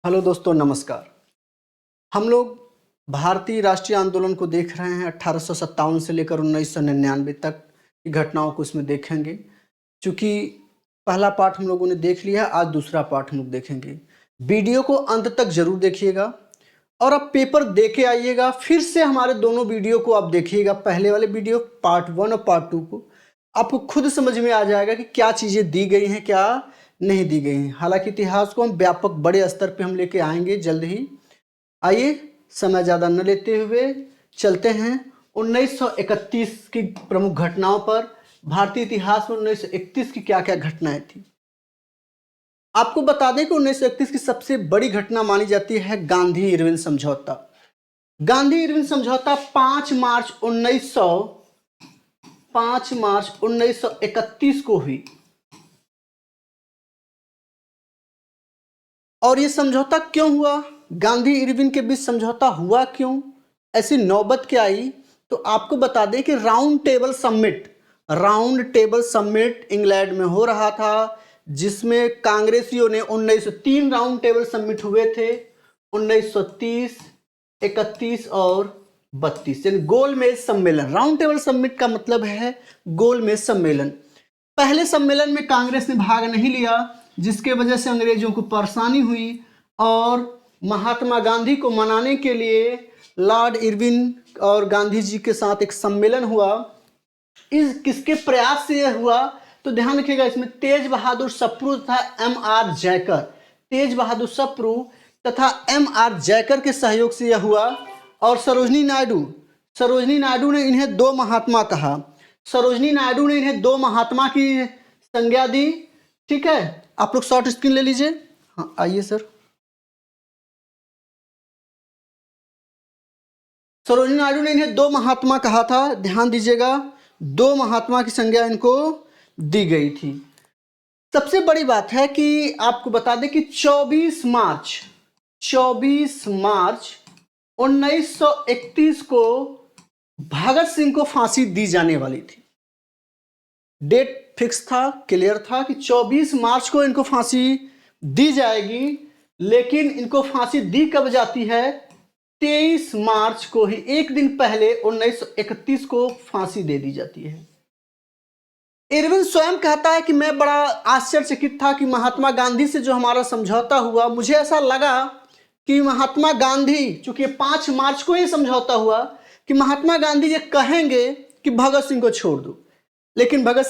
Hello दोस्तों, नमस्कार। हम लोग भारतीय राष्ट्रीय आंदोलन को देख रहे हैं। 1857 से लेकर 1999 तक की घटनाओं को इसमें देखेंगे। चूँकि पहला पार्ट हम लोगों ने देख लिया है, आज दूसरा पार्ट हम लोग देखेंगे। वीडियो को अंत तक ज़रूर देखिएगा और अब पेपर दे के आइएगा। फिर से हमारे दोनों वीडियो को आप देखिएगा, पहले वाले वीडियो पार्ट 1 और पार्ट 2 को। आपको खुद समझ में आ जाएगा कि क्या चीज़ें दी गई हैं, क्या नहीं दी गई हैं। हालांकि इतिहास को हम व्यापक बड़े स्तर पे हम लेके आएंगे जल्द ही। आइए, समय ज़्यादा न लेते हुए चलते हैं 1931 की प्रमुख घटनाओं पर। भारतीय इतिहास में 1931 की क्या क्या घटनाएं थी, आपको बता दें कि 1931 की सबसे बड़ी घटना मानी जाती है गांधी इरविन समझौता। गांधी इरविन समझौता 5 मार्च 1931 को हुई। और ये समझौता क्यों हुआ, गांधी इरविन के बीच समझौता हुआ क्यों, ऐसी नौबत क्या आई, तो आपको बता दें कि राउंड टेबल समिट इंग्लैंड में हो रहा था, जिसमें कांग्रेसियों ने 1903 राउंड टेबल समिट हुए थे, 1930, 31 और 32, यानी गोलमेज सम्मेलन। राउंड टेबल समिट का मतलब है गोलमेज सम्मेलन। पहले सम्मेलन में कांग्रेस ने भाग नहीं लिया, जिसके वजह से अंग्रेजों को परेशानी हुई और महात्मा गांधी को मनाने के लिए लॉर्ड इरविन और गांधी जी के साथ एक सम्मेलन हुआ। इस किसके प्रयास से यह हुआ, तो ध्यान रखिएगा, इसमें तेज बहादुर सप्रू तथा एम आर जयकर के सहयोग से यह हुआ। और सरोजनी नायडू ने इन्हें दो महात्मा कहा। सरोजनी नायडू ने इन्हें दो महात्मा की संज्ञा दी। ठीक है, आप लोग शॉर्ट स्क्रीन ले लीजिए। हाँ, आइए सर। सरोजनी नायडू ने इन्हें दो महात्मा कहा था, ध्यान दीजिएगा, दो महात्मा की संज्ञा इनको दी गई थी। सबसे बड़ी बात है कि आपको बता दें कि 24 मार्च 1931 को भगत सिंह को फांसी दी जाने वाली थी। डेट फिक्स था, क्लियर था कि 24 मार्च को इनको फांसी दी जाएगी। लेकिन इनको फांसी दी कब जाती है, 23 मार्च को ही, एक दिन पहले 1931 को फांसी दे दी जाती है। इरविन स्वयं कहता है कि मैं बड़ा आश्चर्यचकित था कि महात्मा गांधी से जो हमारा समझौता हुआ, मुझे ऐसा लगा कि महात्मा गांधी, चूंकि 5 मार्च को ही समझौता हुआ, कि महात्मा गांधी ये कहेंगे कि भगत सिंह को छोड़ दो। लेकिन भगत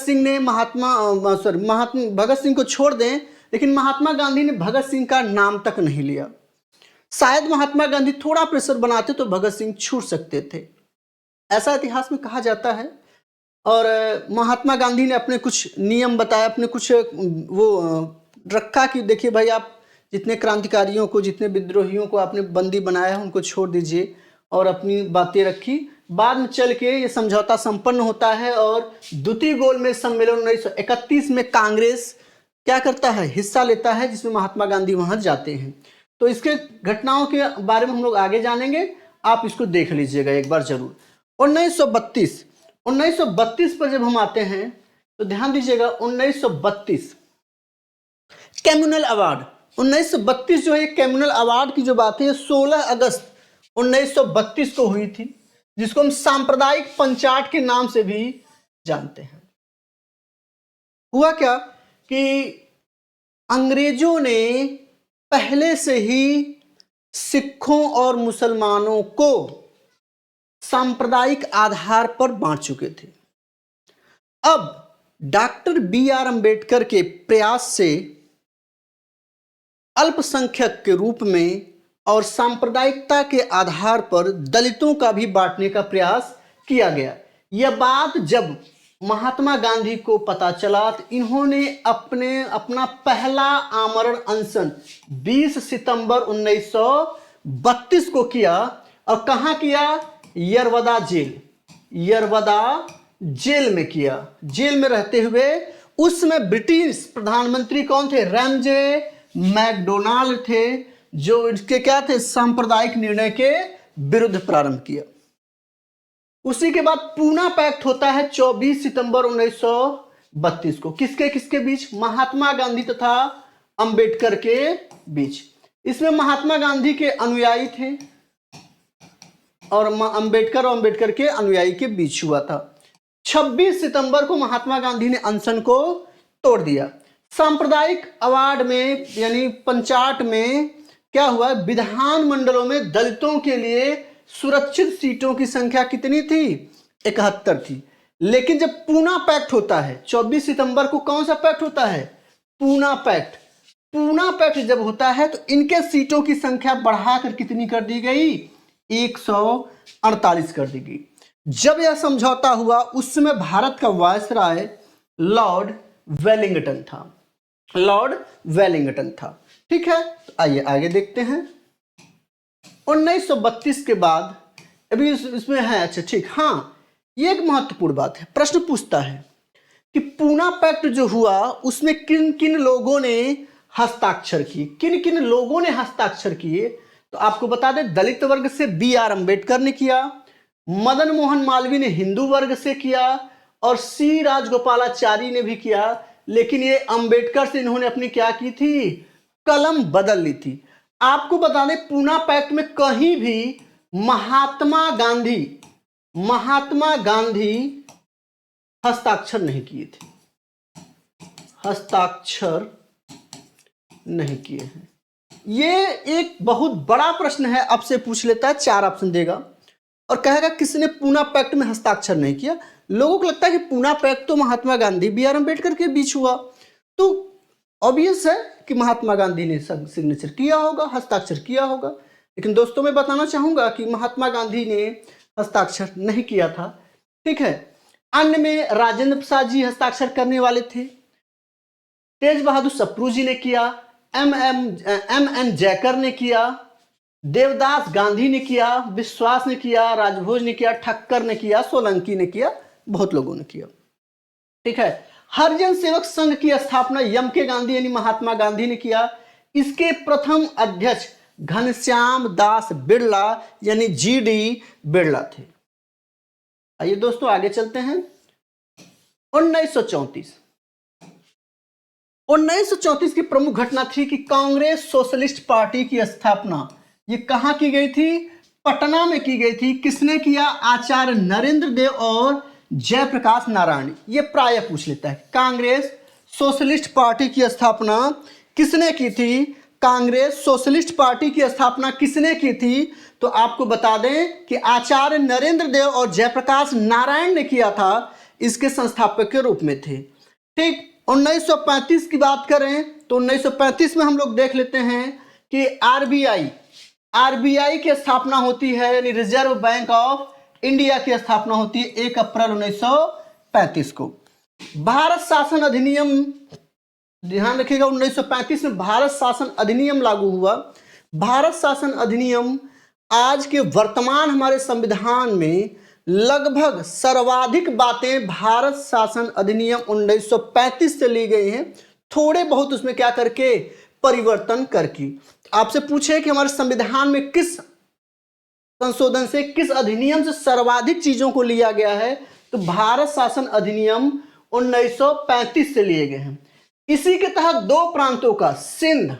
सिंह को छोड़ दें, लेकिन महात्मा गांधी ने भगत सिंह का नाम तक नहीं लिया। शायद महात्मा गांधी थोड़ा प्रेशर बनाते तो भगत सिंह छूट सकते थे, ऐसा इतिहास में कहा जाता है। और महात्मा गांधी ने अपने कुछ नियम बताए, अपने कुछ रखा कि देखिए भाई, आप जितने क्रांतिकारियों को, जितने विद्रोहियों को आपने बंदी बनाया है, उनको छोड़ दीजिए, और अपनी बातें रखी। बाद में चल के ये समझौता संपन्न होता है और द्वितीय गोलमेज सम्मेलन 1931 में कांग्रेस क्या करता है, हिस्सा लेता है, जिसमें महात्मा गांधी वहां जाते हैं। तो इसके घटनाओं के बारे में हम लोग आगे जानेंगे, आप इसको देख लीजिएगा एक बार जरूर। 1932 पर जब हम आते हैं तो ध्यान दीजिएगा, 1932 कम्युनल अवार्ड, 1932 जो है कम्युनल अवार्ड की जो बात है, 16 अगस्त 1932 को हुई थी, जिसको हम सांप्रदायिक पंचाट के नाम से भी जानते हैं। हुआ क्या कि अंग्रेजों ने पहले से ही सिखों और मुसलमानों को सांप्रदायिक आधार पर बांट चुके थे। अब डॉक्टर बी.आर. अंबेडकर के प्रयास से अल्पसंख्यक के रूप में और सांप्रदायिकता के आधार पर दलितों का भी बांटने का प्रयास किया गया। यह बात जब महात्मा गांधी को पता चला तो इन्होंने अपना पहला आमरण अनशन 20 सितंबर 1932 को किया। और कहां किया, यरवदा जेल में किया। जेल में रहते हुए, उस समय ब्रिटिश प्रधानमंत्री कौन थे, रैमजे मैकडोनाल्ड थे, जो इसके क्या थे, सांप्रदायिक निर्णय के विरुद्ध प्रारंभ किया। उसी के बाद पूना पैक्ट होता है 24 सितंबर 1932 को, किसके बीच, महात्मा गांधी तथा अंबेडकर के बीच। इसमें महात्मा गांधी के अनुयायी थे और अंबेडकर के अनुयायी के बीच हुआ था। 26 सितंबर को महात्मा गांधी ने अनशन को तोड़ दिया। सांप्रदायिक अवार्ड में यानी पंचायत में क्या हुआ, विधान मंडलों में दलितों के लिए सुरक्षित सीटों की संख्या कितनी थी, 71 थी। लेकिन जब पूना पैक्ट होता है, 24 सितंबर को कौन सा पैक्ट होता है, पूना पैक्ट। पूना पैक्ट जब होता है तो इनके सीटों की संख्या बढ़ाकर कितनी कर दी गई, 148 कर दी गई। जब यह समझौता हुआ उस समय भारत का वायसराय लॉर्ड वेलिंगटन था, लॉर्ड वेलिंगटन था। ठीक है, तो आइए आगे देखते हैं। 1932 के बाद अभी इसमें है, अच्छा ठीक, हाँ ये एक महत्वपूर्ण बात है, प्रश्न पूछता है कि पूना पैक्ट जो हुआ उसमें किन किन लोगों ने हस्ताक्षर किए, किन किन लोगों ने हस्ताक्षर किए। तो आपको बता दें, दलित वर्ग से B.R. अम्बेडकर ने किया, मदन मोहन मालवीय ने हिंदू वर्ग से किया और C. राजगोपालाचारी ने भी किया। लेकिन ये अम्बेडकर से इन्होंने अपनी क्या की थी, कलम बदल ली थी। आपको बता दें, पूना पैक्ट में कहीं भी महात्मा गांधी हस्ताक्षर नहीं किए थे, हस्ताक्षर नहीं किए हैं। ये एक बहुत बड़ा प्रश्न है, आपसे पूछ लेता है, 4 ऑप्शन देगा और कहेगा किसने पूना पैक्ट में हस्ताक्षर नहीं किया। लोगों को लगता है कि पूना पैक्ट तो महात्मा गांधी B.R. अम्बेडकर के बीच हुआ, तो ऑब्वियस है कि महात्मा गांधी ने सिग्नेचर किया होगा, हस्ताक्षर किया होगा। लेकिन दोस्तों मैं बताना चाहूंगा कि महात्मा गांधी ने हस्ताक्षर नहीं किया था। ठीक है, अन्य में राजेंद्र प्रसाद जी हस्ताक्षर करने वाले थे, तेज बहादुर सप्रू जी ने किया, M.N. जयकर ने किया, देवदास गांधी ने किया, विश्वास ने किया, राजभोज ने किया, ठक्कर ने किया, सोलंकी ने किया, बहुत लोगों ने किया। ठीक है, हरिजन सेवक संघ की स्थापना M.K. गांधी यानी महात्मा गांधी ने किया। इसके प्रथम अध्यक्ष घनश्याम दास बिरला यानी G.D. बिरला थे। आइए दोस्तों आगे चलते हैं। 1934 की प्रमुख घटना थी कि कांग्रेस सोशलिस्ट पार्टी की स्थापना, ये कहां की गई थी, पटना में की गई थी। किसने किया, आचार्य नरेंद्र देव और जयप्रकाश नारायण। ये प्राय पूछ लेता है, कांग्रेस सोशलिस्ट पार्टी की स्थापना किसने की थी, कांग्रेस सोशलिस्ट पार्टी की स्थापना किसने की थी। तो आपको बता दें कि आचार्य नरेंद्र देव और जयप्रकाश नारायण ने किया था, इसके संस्थापक के रूप में थे। ठीक, 1935 की बात करें तो 1935 में हम लोग देख लेते हैं कि आरबीआई की स्थापना होती है, यानी रिजर्व बैंक ऑफ इंडिया की स्थापना होती है 1 अप्रैल 1935 को। भारत शासन अधिनियम, ध्यान रखिएगा, 1935 में भारत शासन अधिनियम लागू हुआ। भारत शासन अधिनियम आज के वर्तमान हमारे संविधान में लगभग सर्वाधिक बातें भारत शासन अधिनियम 1935 से ली गई हैं, थोड़े बहुत उसमें क्या करके परिवर्तन करके। आपसे पूछे कि हमारे संविधान में किस संशोधन से, किस अधिनियम से सर्वाधिक चीजों को लिया गया है, तो भारत शासन अधिनियम 1935 से लिए गए हैं। इसी के तहत 2 प्रांतों का, सिंध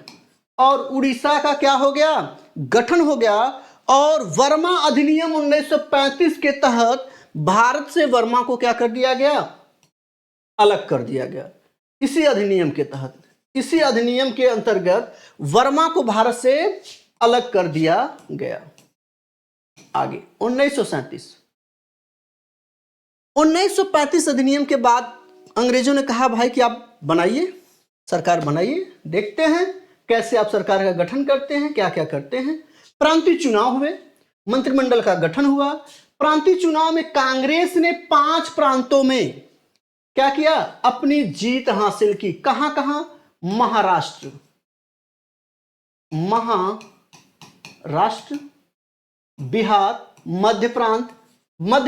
और उड़ीसा का क्या हो गया, गठन हो गया। और वर्मा अधिनियम 1935 के तहत भारत से वर्मा को क्या कर दिया गया, अलग कर दिया गया। इसी अधिनियम के तहत, इसी अधिनियम के अंतर्गत वर्मा को भारत से अलग कर दिया गया। आगे 1935 अधिनियम के बाद अंग्रेजों ने कहा भाई कि आप बनाइए, सरकार बनाइए, देखते हैं कैसे आप सरकार का गठन करते हैं, क्या क्या करते हैं। प्रांतीय चुनाव हुए, मंत्रिमंडल का गठन हुआ। प्रांतीय चुनाव में कांग्रेस ने 5 प्रांतों में क्या किया, अपनी जीत हासिल की। कहां कहां, महाराष्ट्र, बिहार, मध्य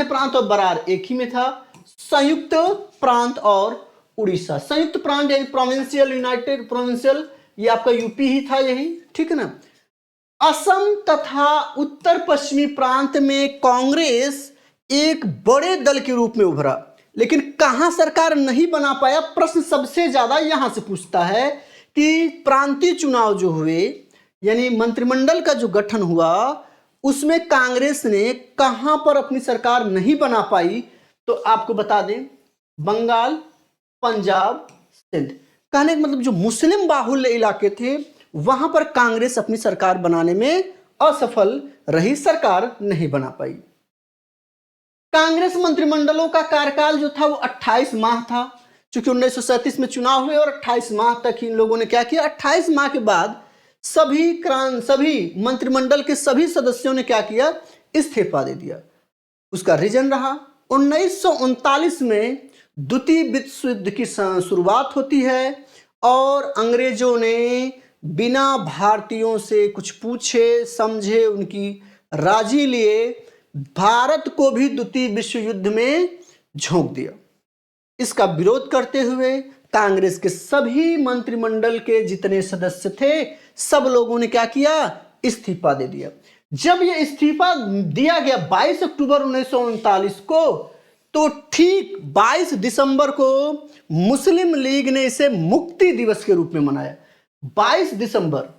प्रांत और बरार एक ही में था, संयुक्त प्रांत और उड़ीसा। संयुक्त प्रांत यानी प्रोविंशियल, यूनाइटेड प्रोविंशियल, ये आपका यूपी ही था, यही, ठीक है ना। असम तथा उत्तर पश्चिमी प्रांत में कांग्रेस एक बड़े दल के रूप में उभरा, लेकिन कहां सरकार नहीं बना पाया। प्रश्न सबसे ज्यादा यहां से पूछता है कि प्रांतीय चुनाव जो हुए यानी मंत्रिमंडल का जो गठन हुआ उसमें कांग्रेस ने कहां पर अपनी सरकार नहीं बना पाई, तो आपको बता दें बंगाल, पंजाब, सिंध। कहने का मतलब जो मुस्लिम बाहुल्य इलाके थे वहां पर कांग्रेस अपनी सरकार बनाने में असफल रही, सरकार नहीं बना पाई। कांग्रेस मंत्रिमंडलों का कार्यकाल जो था वो 28 माह था, क्योंकि 1937 में चुनाव हुए और 28 माह तक इन लोगों ने क्या किया, 28 माह के बाद सभी मंत्रिमंडल के सभी सदस्यों ने क्या किया, इस्तीफा दे दिया। उसका रीजन रहा 1939 में द्वितीय विश्व युद्ध की शुरुआत होती है और अंग्रेजों ने बिना भारतीयों से कुछ पूछे समझे उनकी राजी लिए भारत को भी द्वितीय विश्व युद्ध में झोंक दिया। इसका विरोध करते हुए कांग्रेस के सभी मंत्रिमंडल के जितने सदस्य थे सब लोगों ने क्या किया, इस्तीफा दे दिया। जब यह इस्तीफा दिया गया 22 अक्टूबर 1939 को, तो ठीक 22 दिसंबर को मुस्लिम लीग ने इसे मुक्ति दिवस के रूप में मनाया। 22 दिसंबर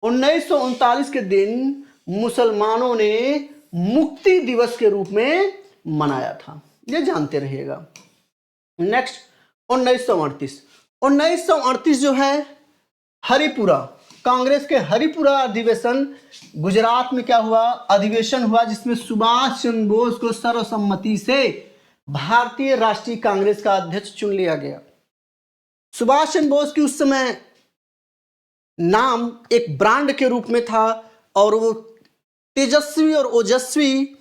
1939 के दिन मुसलमानों ने मुक्ति दिवस के रूप में मनाया था, ये जानते रहिएगा। नेक्स्ट 1938 जो है हरिपुरा, कांग्रेस के हरिपुरा अधिवेशन गुजरात में क्या हुआ, अधिवेशन हुआ जिसमें सुभाष चंद्र बोस को सर्वसम्मति से भारतीय राष्ट्रीय कांग्रेस का अध्यक्ष चुन लिया गया। सुभाष चंद्र बोस की उस समय नाम एक ब्रांड के रूप में था और वो तेजस्वी और ओजस्वी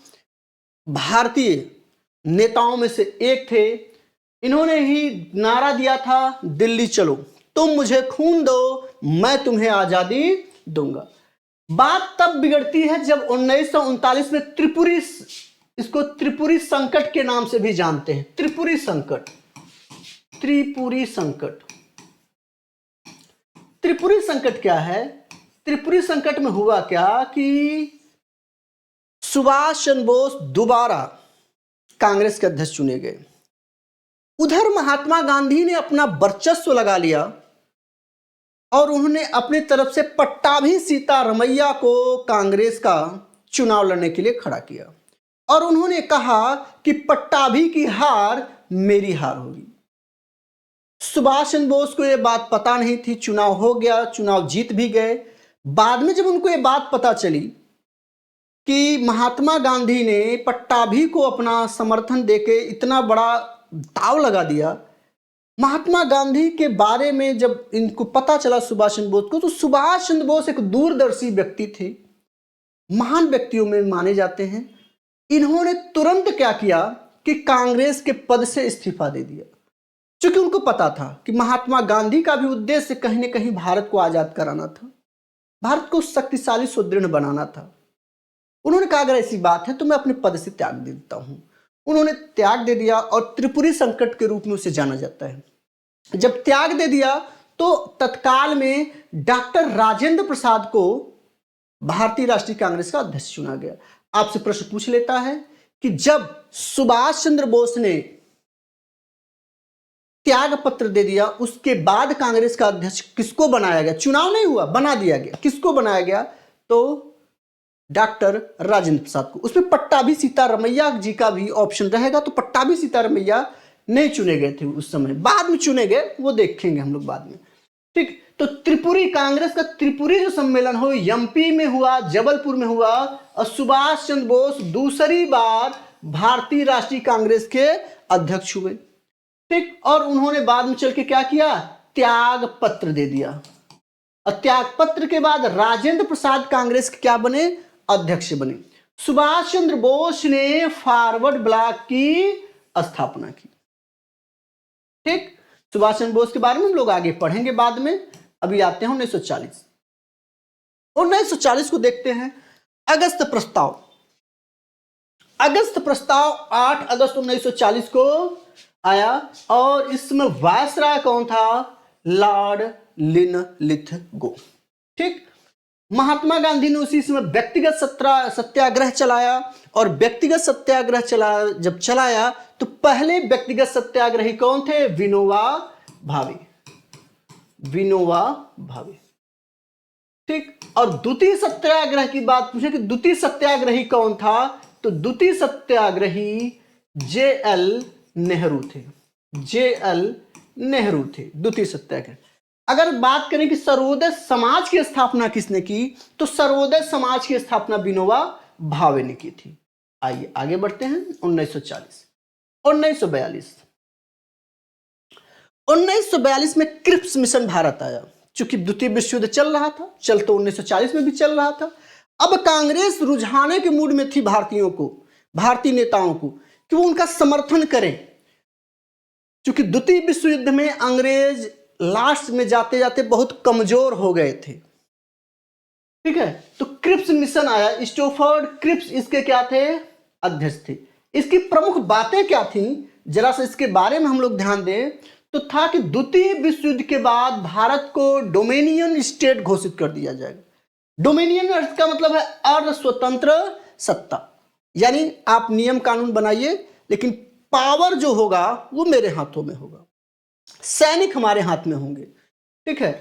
भारतीय नेताओं में से एक थे। इन्होंने ही नारा दिया था दिल्ली चलो, तुम मुझे खून दो मैं तुम्हें आजादी दूंगा। बात तब बिगड़ती है जब 1939 में इसको त्रिपुरी संकट के नाम से भी जानते हैं। त्रिपुरी संकट क्या है? त्रिपुरी संकट में हुआ क्या कि सुभाष चंद्र बोस दोबारा कांग्रेस के अध्यक्ष चुने गए। उधर महात्मा गांधी ने अपना वर्चस्व लगा लिया और उन्होंने अपनी तरफ से पट्टाभी सीतारमैया को कांग्रेस का चुनाव लड़ने के लिए खड़ा किया और उन्होंने कहा कि पट्टाभी की हार मेरी हार होगी। सुभाष चंद्र बोस को यह बात पता नहीं थी। चुनाव हो गया, चुनाव जीत भी गए। बाद में जब उनको यह बात पता चली कि महात्मा गांधी ने पट्टाभी को अपना समर्थन देके इतना बड़ा दांव लगा दिया, महात्मा गांधी के बारे में जब इनको पता चला सुभाष चंद्र बोस को, तो सुभाष चंद्र बोस एक दूरदर्शी व्यक्ति थे, महान व्यक्तियों में माने जाते हैं। इन्होंने तुरंत क्या किया कि कांग्रेस के पद से इस्तीफा दे दिया, क्योंकि उनको पता था कि महात्मा गांधी का भी उद्देश्य कहीं न कहीं भारत को आजाद कराना था, भारत को शक्तिशाली सुदृढ़ बनाना था। उन्होंने कहा अगर ऐसी बात है तो मैं अपने पद से त्याग दे देता हूं। उन्होंने त्याग दे दिया और त्रिपुरी संकट के रूप में उसे जाना जाता है। जब त्याग दे दिया तो तत्काल में डॉक्टर राजेंद्र प्रसाद को भारतीय राष्ट्रीय कांग्रेस का अध्यक्ष चुना गया। आपसे प्रश्न पूछ लेता है कि जब सुभाष चंद्र बोस ने त्याग पत्र दे दिया उसके बाद कांग्रेस का अध्यक्ष किसको बनाया गया? चुनाव नहीं हुआ, बना दिया गया। किसको बनाया गया? तो डॉक्टर राजेंद्र प्रसाद को। उसमें पट्टाभी सीतारमैया जी का भी ऑप्शन रहेगा, तो पट्टाभी सीतारमैया नहीं चुने गए थे उस समय, बाद में चुने गए, वो देखेंगे हम लोग बाद में। ठीक, तो त्रिपुरी कांग्रेस का त्रिपुरी जो सम्मेलन हो एमपी में हुआ, जबलपुर में हुआ और सुभाष चंद्र बोस दूसरी बार भारतीय राष्ट्रीय कांग्रेस के अध्यक्ष हुए। ठीक, और उन्होंने बाद में चल के क्या किया? त्याग पत्र दे दिया और त्याग पत्र के बाद राजेंद्र प्रसाद कांग्रेस के क्या बने? अध्यक्ष बने। सुभाष चंद्र बोस ने फॉरवर्ड ब्लॉक की स्थापना की। ठीक, सुभाष चंद्र बोस के बारे में हम लोग आगे पढ़ेंगे बाद में। अभी आते हैं 1940। 1940 को देखते हैं। अगस्त प्रस्ताव 8 अगस्त 1940 को आया और इसमें वायसराय कौन था? Lord Linlithgow. ठीक, महात्मा गांधी ने उसी समय व्यक्तिगत सत्याग्रह चलाया और व्यक्तिगत सत्याग्रह जब चलाया तो पहले व्यक्तिगत सत्याग्रही कौन थे? विनोबा भावे। ठीक। और द्वितीय सत्याग्रह की बात पूछे कि द्वितीय सत्याग्रही कौन था, तो द्वितीय सत्याग्रही JL नेहरू थे। JL नेहरू थे द्वितीय सत्याग्रह। अगर बात करें कि सर्वोदय समाज की स्थापना किसने की, तो सर्वोदय समाज की स्थापना विनोबा भावे ने की थी। आइए आगे बढ़ते हैं। 1940 1942 में क्रिप्स मिशन भारत आया। चूंकि द्वितीय विश्व युद्ध चल रहा था, चल तो 1940 में भी चल रहा था। अब कांग्रेस रुझाने के मूड में थी भारतीयों को, भारतीय नेताओं को, कि वो उनका समर्थन करें। चूंकि द्वितीय विश्व युद्ध में अंग्रेज लास्ट में जाते जाते बहुत कमजोर हो गए थे। ठीक है, तो क्रिप्स मिशन आया। स्टोफर्ड क्रिप्स इसके क्या थे, अध्यक्ष थे। इसकी प्रमुख बातें क्या थी, जरा सा इसके बारे में हम लोग ध्यान दें, तो था कि द्वितीय विश्व युद्ध के बाद भारत को डोमिनियन स्टेट घोषित कर दिया जाएगा। डोमिनियन अर्थ का मतलब है अर्ध स्वतंत्र सत्ता, यानी आप नियम कानून बनाइए लेकिन पावर जो होगा वो मेरे हाथों में होगा, सैनिक हमारे हाथ में होंगे। ठीक है,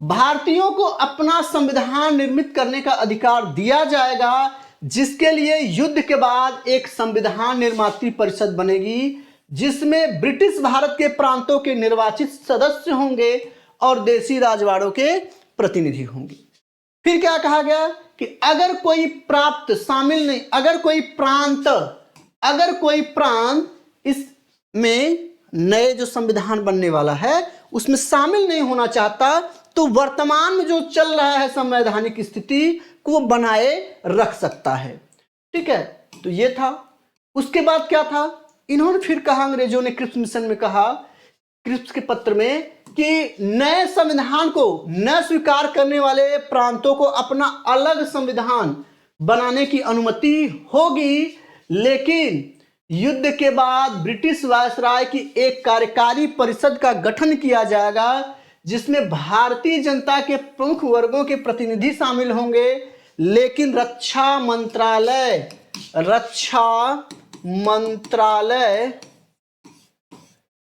भारतीयों को अपना संविधान निर्मित करने का अधिकार दिया जाएगा, जिसके लिए युद्ध के बाद एक संविधान निर्मात्री परिषद बनेगी, जिसमें ब्रिटिश भारत के प्रांतों के निर्वाचित सदस्य होंगे और देशी राजवाड़ों के प्रतिनिधि होंगे। फिर क्या कहा गया कि अगर कोई प्रांत शामिल नहीं, अगर कोई प्रांत इसमें नए जो संविधान बनने वाला है उसमें शामिल नहीं होना चाहता, तो वर्तमान में जो चल रहा है संवैधानिक स्थिति को वो बनाए रख सकता है। ठीक है, तो ये था। उसके बाद क्या था, इन्होंने फिर कहा, अंग्रेजों ने क्रिप्स मिशन में कहा, क्रिप्स के पत्र में, कि नए संविधान को न स्वीकार करने वाले प्रांतों को अपना अलग संविधान बनाने की अनुमति होगी, लेकिन युद्ध के बाद ब्रिटिश वायसराय की एक कार्यकारी परिषद का गठन किया जाएगा, जिसमें भारतीय जनता के प्रमुख वर्गों के प्रतिनिधि शामिल होंगे, लेकिन रक्षा मंत्रालय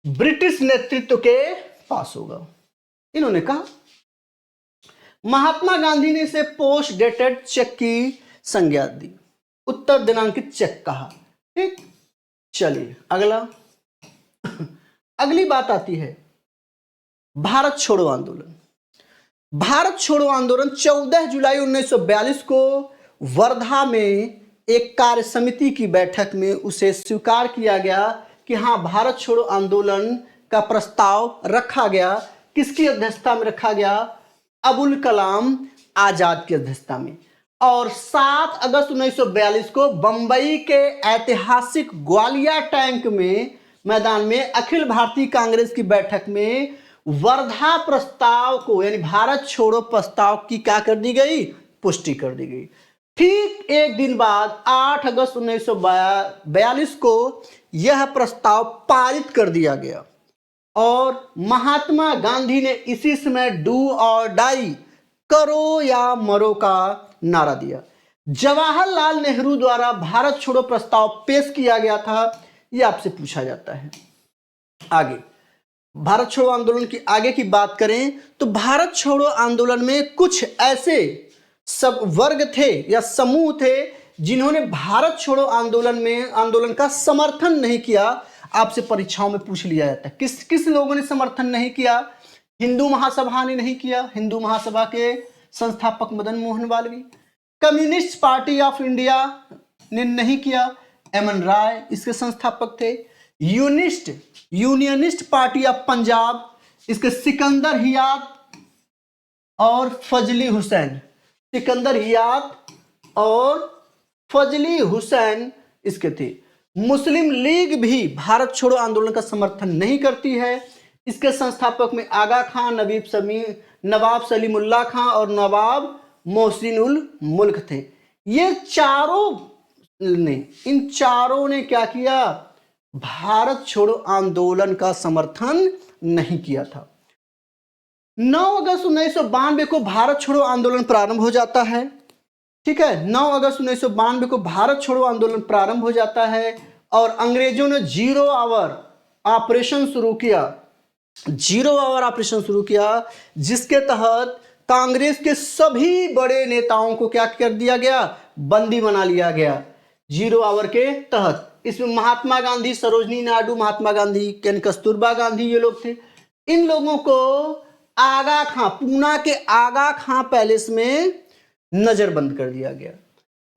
ब्रिटिश नेतृत्व के पास होगा। इन्होंने कहा। महात्मा गांधी ने इसे पोस्ट डेटेड चेक की संज्ञा दी, उत्तर दिनांकित चेक कहा। ठीक, चलिए अगला अगली बात आती है भारत छोड़ो आंदोलन। भारत छोड़ो आंदोलन 14 जुलाई 1942 को वर्धा में एक कार्य समिति की बैठक में उसे स्वीकार किया गया कि हाँ, भारत छोड़ो आंदोलन का प्रस्ताव रखा गया। किसकी अध्यक्षता में रखा गया, अबुल कलाम आजाद की अध्यक्षता में। और 7 अगस्त 1942 को बंबई के ऐतिहासिक ग्वालिया टैंक में मैदान में अखिल भारतीय कांग्रेस की बैठक में वर्धा प्रस्ताव को, यानी भारत छोड़ो प्रस्ताव की क्या कर दी गई, पुष्टि कर दी गई। ठीक एक दिन बाद 8 अगस्त 1942 को यह प्रस्ताव पारित कर दिया गया और महात्मा गांधी ने इसी समय डू और डाई, करो या मरो का नारा दिया। जवाहरलाल नेहरू द्वारा भारत छोड़ो प्रस्ताव पेश किया गया था, यह आपसे पूछा जाता है। आगे भारत छोड़ो आंदोलन की आगे की बात करें तो भारत छोड़ो आंदोलन में कुछ ऐसे सब वर्ग थे या समूह थे जिन्होंने भारत छोड़ो आंदोलन का समर्थन नहीं किया। आपसे परीक्षाओं में पूछ लिया जाता है किस किस लोगों ने समर्थन नहीं किया। हिंदू महासभा ने नहीं किया, हिंदू महासभा के संस्थापक Madan Mohan Malviya. Communist party of India ने नहीं किया, एमएन राय इसके संस्थापक थे। यूनियनिस्ट पार्टी ऑफ पंजाब, इसके सिकंदर हियात और फजली हुसैन, सिकंदर हियात और फजली हुसैन इसके थे। मुस्लिम लीग भी भारत छोड़ो आंदोलन का समर्थन नहीं करती है। इसके संस्थापक में आगा खान, नवाब सलीमुल्लाह खान और नवाब मोहसिन उल मुल्क थे। इन चारों ने क्या किया, भारत छोड़ो आंदोलन का समर्थन नहीं किया था। 9 अगस्त 1992 को भारत छोड़ो आंदोलन प्रारंभ हो जाता है। ठीक है, 9 अगस्त 1992 को भारत छोड़ो आंदोलन प्रारंभ हो जाता है और अंग्रेजों ने 0 आवर ऑपरेशन शुरू किया, जिसके तहत कांग्रेस के सभी बड़े नेताओं को क्या कर दिया गया, बंदी बना लिया गया 0 आवर के तहत। इसमें महात्मा गांधी, सरोजनी नायडू, महात्मा गांधी, कस्तूरबा गांधी, ये लोग थे। इन लोगों को आगा खां, पूना के आगा खां पैलेस में नजरबंद कर दिया गया।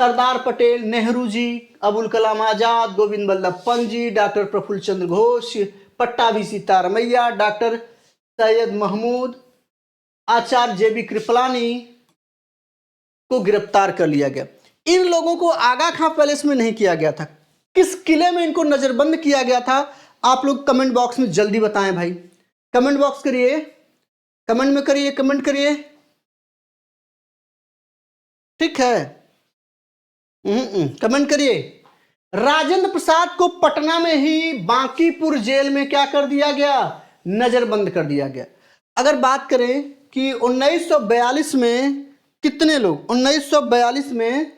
सरदार पटेल, नेहरू जी, अबुल कलाम आजाद, गोविंद बल्लभ पंत जी, डॉक्टर प्रफुल्ल चंद्र घोष, पट्टाभी सीतारमैया, डॉक्टर सैयद महमूद, आचार्य जेबी कृपलानी को गिरफ्तार कर लिया गया। इन लोगों को आगा खां पैलेस में नहीं किया गया था, किस किले में इनको नजरबंद किया गया था? आप लोग कमेंट बॉक्स में जल्दी बताएं भाई, कमेंट बॉक्स करिए, कमेंट में करिए, कमेंट करिए, ठीक है, कमेंट करिए। राजेंद्र प्रसाद को पटना में ही बांकीपुर जेल में क्या कर दिया गया, नजरबंद कर दिया गया। अगर बात करें कि 1942 में कितने लोग, 1942 में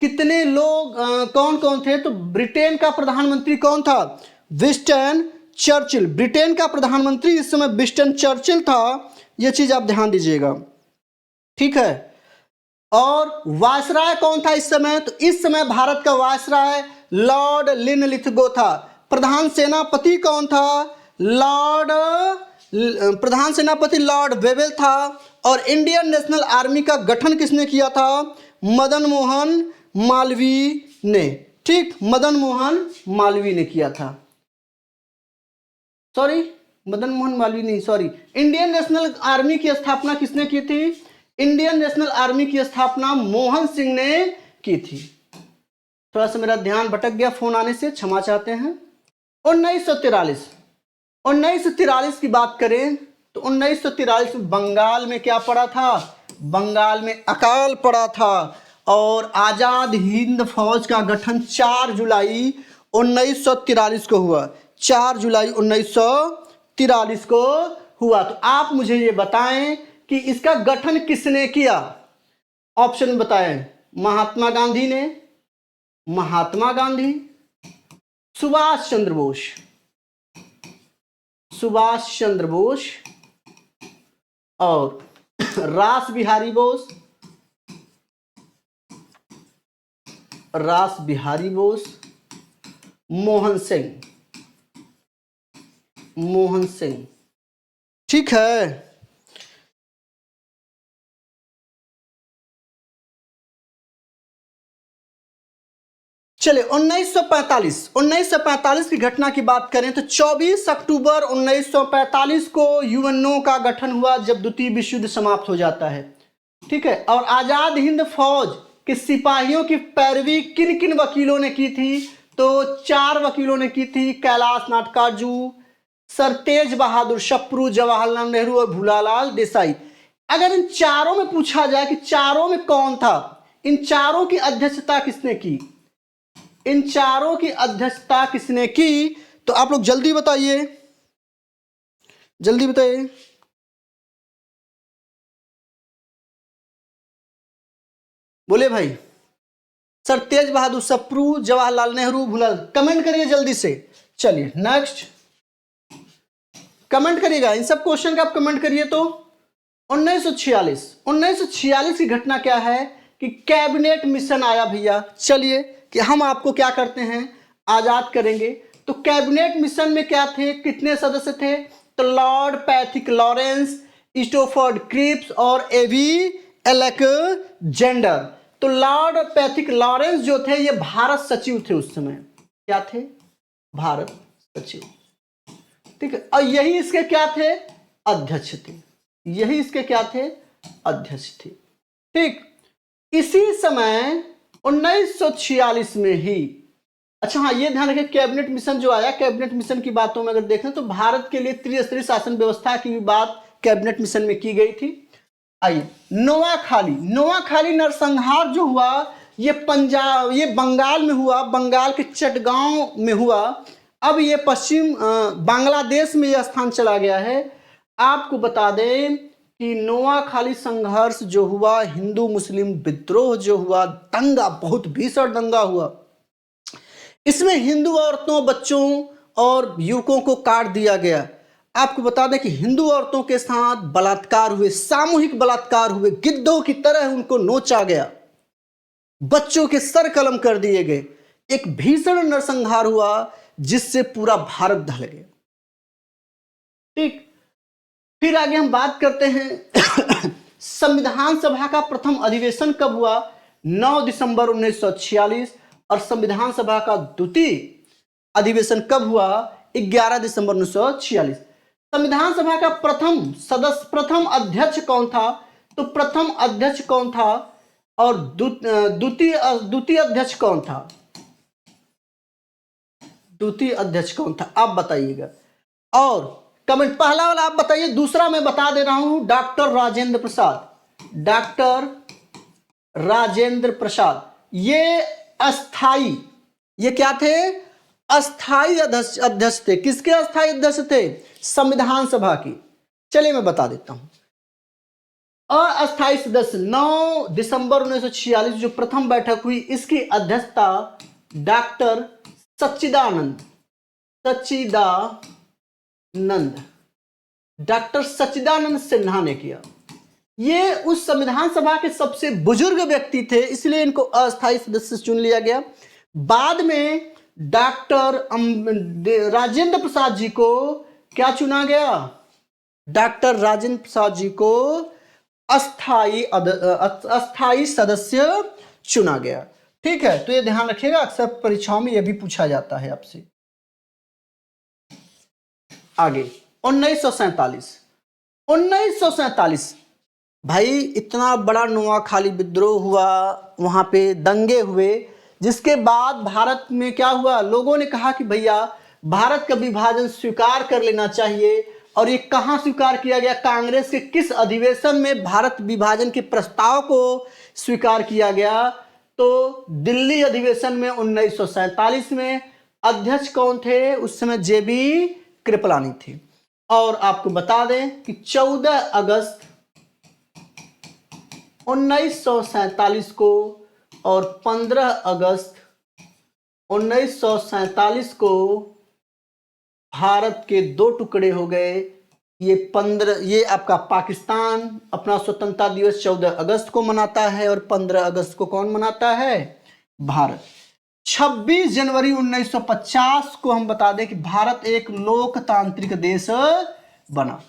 कितने लोग कौन कौन थे, तो ब्रिटेन का प्रधानमंत्री कौन था, विंस्टन चर्चिल। ब्रिटेन का प्रधानमंत्री इस समय विंस्टन चर्चिल था, यह चीज आप ध्यान दीजिएगा, ठीक है। और वायसराय कौन था इस समय, तो इस समय भारत का वायसराय लॉर्ड लिनलिथगो था। प्रधान सेनापति कौन था, प्रधान सेनापति लॉर्ड वेवेल था। और इंडियन नेशनल आर्मी का गठन किसने किया था, मदन मोहन मालवीय ने, ठीक, मदन मोहन मालवीय ने किया था। सॉरी, मदन मोहन मालवीय नहीं, सॉरी, इंडियन नेशनल आर्मी की स्थापना किसने की थी, इंडियन नेशनल आर्मी की स्थापना मोहन सिंह ने की थी। थोड़ा सा मेरा ध्यान भटक गया फोन आने से, क्षमा चाहते हैं। 1943 की बात करें तो 1943 में बंगाल में क्या पड़ा था, बंगाल में अकाल पड़ा था। और आजाद हिंद फौज का गठन 4 जुलाई 1943 को हुआ, 4 जुलाई 1943 को हुआ। तो आप मुझे ये बताएं कि इसका गठन किसने किया, ऑप्शन बताएं। महात्मा गांधी ने, महात्मा गांधी, सुभाष चंद्र बोस, सुभाष चंद्र बोस, और रास बिहारी बोस, रास बिहारी बोस, मोहन सिंह, मोहन सिंह, ठीक है। चलिए 1945 की घटना की बात करें तो 24 अक्टूबर 1945 को यूएनओ का गठन हुआ, जब द्वितीय विश्व युद्ध समाप्त हो जाता है, ठीक है। और आजाद हिंद फौज के सिपाहियों की पैरवी किन किन वकीलों ने की थी, तो 4 वकीलों ने की थी, कैलाश नाटकाजू, सर तेज बहादुर सप्रू, जवाहरलाल नेहरू और भूलालाल देसाई। अगर इन चारों में पूछा जाए कि चारों में कौन था, इन चारों की अध्यक्षता किसने की, इन चारों की अध्यक्षता किसने की, तो आप लोग जल्दी बताइए, जल्दी बताइए। बोले भाई, सर तेज बहादुर सप्रू, जवाहरलाल नेहरू, भूलाल, कमेंट करिए जल्दी से। चलिए नेक्स्ट, कमेंट करिएगा, इन सब क्वेश्चन का आप कमेंट करिए। तो 1946 की घटना क्या है कि कैबिनेट मिशन आया भैया। चलिए कि हम आपको क्या करते हैं, आजाद करेंगे। तो कैबिनेट मिशन में क्या थे, कितने सदस्य थे, तो लॉर्ड पैथिक लॉरेंस, स्टोफर्ड क्रिप्स और एवी अलेक्जेंडर। तो लॉर्ड पैथिक लॉरेंस जो थे ये भारत सचिव थे उस समय, क्या थे, भारत सचिव, ठीक है। और यही इसके क्या थे, अध्यक्ष थे, यही इसके क्या थे, अध्यक्ष थे, ठीक। इसी समय 1946 में ही, अच्छा हाँ ये ध्यान रखें, कैबिनेट मिशन जो आया, कैबिनेट मिशन की बातों में अगर देखें तो भारत के लिए त्रिस्तरीय शासन व्यवस्था की भी बात कैबिनेट मिशन में की गई थी। आइए, नोआखाली नरसंहार जो हुआ ये पंजाब, ये बंगाल में हुआ, बंगाल के चटगांव में हुआ। अब ये पश्चिम बांग्लादेश में यह स्थान चला गया है। आपको बता दें कि नोआखाली संघर्ष जो हुआ, हिंदू मुस्लिम विद्रोह जो हुआ, दंगा, बहुत भीषण दंगा हुआ। इसमें हिंदू औरतों, बच्चों और युवकों को काट दिया गया। आपको बता दें कि हिंदू औरतों के साथ बलात्कार हुए, सामूहिक बलात्कार हुए, गिद्धों की तरह उनको नोचा गया, बच्चों के सर कलम कर दिए गए, एक भीषण नरसंहार हुआ जिससे पूरा भारत ढल गया। ठीक, फिर आगे हम बात करते हैं संविधान सभा का प्रथम अधिवेशन कब हुआ? 9 दिसंबर 1946। और संविधान सभा का द्वितीय अधिवेशन कब हुआ? 11 दिसंबर 1946। संविधान सभा का प्रथम अध्यक्ष कौन था? तो प्रथम अध्यक्ष कौन था और द्वितीय अध्यक्ष कौन था? द्वितीय अध्यक्ष कौन था आप बताइएगा। और कमेंट, पहला वाला आप बताइए, दूसरा मैं बता दे रहा हूं, डॉक्टर राजेंद्र प्रसाद। डॉक्टर राजेंद्र प्रसाद ये अस्थाई, ये क्या थे? अस्थाई अध्यक्ष थे। किसके अस्थाई अध्यक्ष थे? संविधान सभा की। चलिए मैं बता देता हूं। अस्थाई सदस्य 9 दिसंबर 1946 जो प्रथम बैठक हुई, इसकी अध्यक्षता डॉक्टर सच्चिदानंद डॉक्टर सच्चिदानंद सिन्हा ने किया। ये उस संविधान सभा के सबसे बुजुर्ग व्यक्ति थे, इसलिए इनको अस्थायी सदस्य चुन लिया गया। बाद में डॉक्टर राजेंद्र प्रसाद जी को क्या चुना गया? डॉक्टर राजेंद्र प्रसाद जी को अस्थायी सदस्य चुना गया। ठीक है, तो ये ध्यान रखिएगा, अक्सर परीक्षाओं में यह भी पूछा जाता है आपसे। आगे 1947 भाई, इतना बड़ा नोआखाली विद्रोह हुआ, वहां पे दंगे हुए, जिसके बाद भारत में क्या हुआ? लोगों ने कहा कि भैया भारत का विभाजन स्वीकार कर लेना चाहिए। और ये कहां स्वीकार किया गया? कांग्रेस के किस अधिवेशन में भारत विभाजन के प्रस्ताव को स्वीकार किया गया? तो दिल्ली अधिवेशन में 1947 में। अध्यक्ष कौन थे उस समय? जेबी कृपलानी थी। और आपको बता दें कि 14 अगस्त 1947 को और 15 अगस्त 1947 को भारत के दो टुकड़े हो गए। ये आपका पाकिस्तान अपना स्वतंत्रता दिवस 14 अगस्त को मनाता है और 15 अगस्त को कौन मनाता है? भारत। 26 जनवरी 1950 को हम बता दें कि भारत एक लोकतांत्रिक देश बना।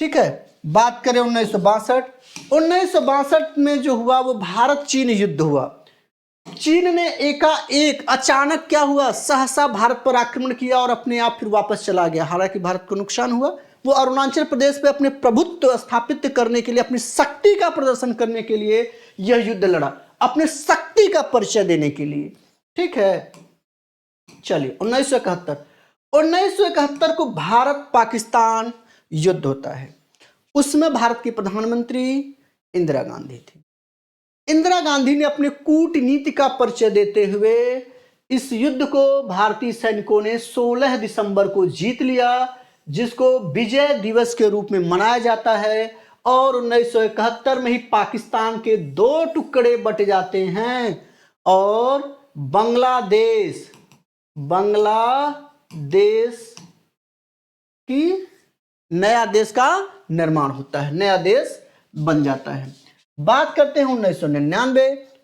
ठीक है, बात करें 1962 में जो हुआ वो भारत चीन युद्ध हुआ। चीन ने एकाएक अचानक क्या हुआ? सहसा भारत पर आक्रमण किया और अपने आप फिर वापस चला गया। हालांकि भारत को नुकसान हुआ। वो अरुणाचल प्रदेश पे अपने प्रभुत्व स्थापित करने के लिए, अपनी शक्ति का प्रदर्शन करने के लिए यह युद्ध लड़ा, अपने शक्ति का परिचय देने के लिए। ठीक है, चलिए 1971 को भारत पाकिस्तान युद्ध होता है। उसमें भारत की प्रधानमंत्री इंदिरा गांधी थी। इंदिरा गांधी ने अपने कूटनीति का परिचय देते हुए इस युद्ध को भारतीय सैनिकों ने 16 दिसंबर को जीत लिया, जिसको विजय दिवस के रूप में मनाया जाता है। और 1971 में ही पाकिस्तान के दो टुकड़े बट जाते हैं और बांग्लादेश की नया देश का निर्माण होता है, नया देश बन जाता है। बात करते हैं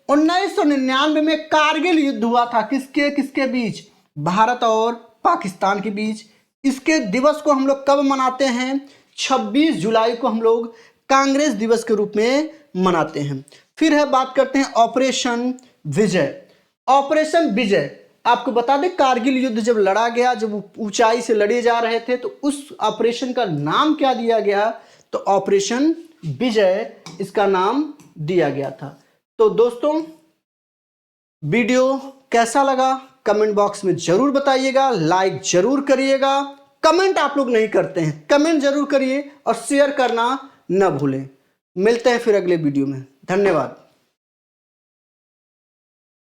1999 में कारगिल युद्ध हुआ था। किसके बीच? भारत और पाकिस्तान के बीच। इसके दिवस को हम लोग कब मनाते हैं? 26 जुलाई को हम लोग कांग्रेस दिवस के रूप में मनाते हैं। फिर है बात करते हैं ऑपरेशन विजय। ऑपरेशन विजय आपको बता दें, कारगिल युद्ध जब लड़ा गया, जब ऊंचाई से लड़े जा रहे थे, तो उस ऑपरेशन का नाम क्या दिया गया? तो ऑपरेशन विजय इसका नाम दिया गया था। तो दोस्तों, वीडियो कैसा लगा कमेंट बॉक्स में जरूर बताइएगा, लाइक जरूर करिएगा। कमेंट आप लोग नहीं करते हैं, कमेंट जरूर करिए और शेयर करना न भूलें। मिलते हैं फिर अगले वीडियो में। धन्यवाद।